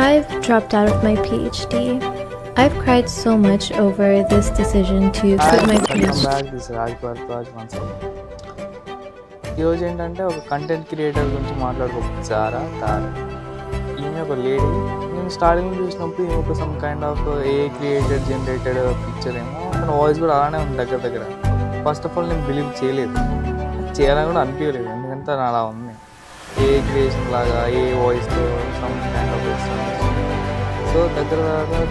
I've dropped out of my PhD. I've cried so much over this decision to quit my PhD. Welcome back. This is Raj Bharadwaj once again. ఈరోజు ఏంటంటే ఒక content creator గురించి మాట్లాడుకోవచ్చు. Zara తారా, ఈమె ఒక lady. నేను starting చూసినప్పుడు ఈమె ఒక some kind of created generated picture ఏమో, తన వాయిస్ కూడా అలానే ఉంది దగ్గర దగ్గర. ఫస్ట్ ఆఫ్ ఆల్ నేను బిలీవ్ చేయలేదు, చేయాలని కూడా అనిపించలేదు, ఎందుకంటే తను అలా ఉంది. క్రియేషన్ లాగా వాయిస్తో సమ్ కైండ్ ఆఫ్. సో దగ్గర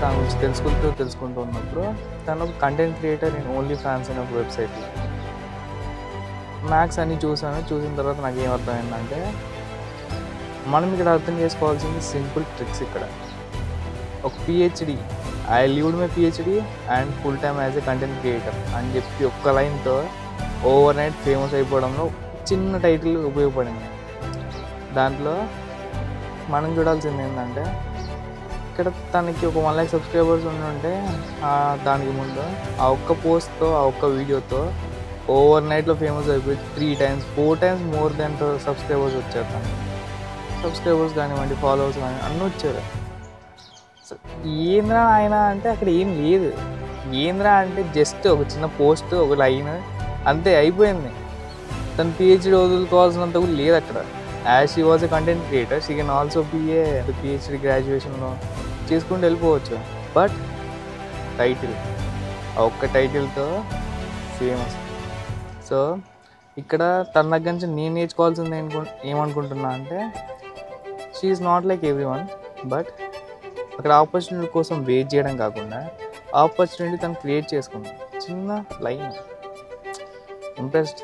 దాని గురించి తెలుసుకుంటూ ఉన్నప్పుడు తను ఒక content creator in only fans అనే ఒక వెబ్సైట్లో మ్యాథ్స్ అన్నీ చూసిన తర్వాత నాకు ఏం అర్థమైందంటే, మనం ఇక్కడ అర్థం చేసుకోవాల్సింది సింపుల్ ట్రిక్స్. ఇక్కడ ఒక PhD, I లీవ్డ్ my PhD and full time as a content creator అని చెప్పి ఒక్క లైన్తో ఓవర్ నైట్ ఫేమస్ అయిపోవడంలో చిన్న టైటిల్ ఉపయోగపడింది. దాంట్లో మనం చూడాల్సింది ఏంటంటే, ఇక్కడ తనకి ఒక 1 lakh సబ్స్క్రైబర్స్ ఉంటే దానికి ముందు ఆ ఒక్క పోస్ట్తో ఆ ఒక్క వీడియోతో ఓవర్ నైట్లో ఫేమస్ అయిపోయి 3 times 4 times more than subscribers వచ్చారు. తనకి సబ్స్క్రైబర్స్ కానివ్వండి, ఫాలోవర్స్ కానీ అన్నీ వచ్చారు. సో ఏంద్రా ఆయన అంటే అక్కడ ఏం లేదు. ఏంద్రా అంటే జస్ట్ ఒక చిన్న పోస్ట్, ఒక లైన్, అంతే అయిపోయింది. తను పిహెచ్డి వదులుకోవాల్సినంత కూడా లేదు అక్కడ. As she was a content creator, she can also be a PhD గ్రాడ్యుయేషన్లో చేసుకుంటూ వెళ్ళిపోవచ్చు. బట్ టైటిల్, ఆ ఒక్క టైటిల్తో ఫేమస్. సో ఇక్కడ తన దగ్గర నుంచి నేను నేర్చుకోవాల్సింది ఏమనుకుంటున్నా అంటే, she is not like every one. But అక్కడ ఆపర్చునిటీ కోసం వెయిట్ చేయడం కాకుండా ఆపర్చునిటీ తను క్రియేట్ చేసుకుంది. చిన్న లైన్ ఇంప్రెస్డ్.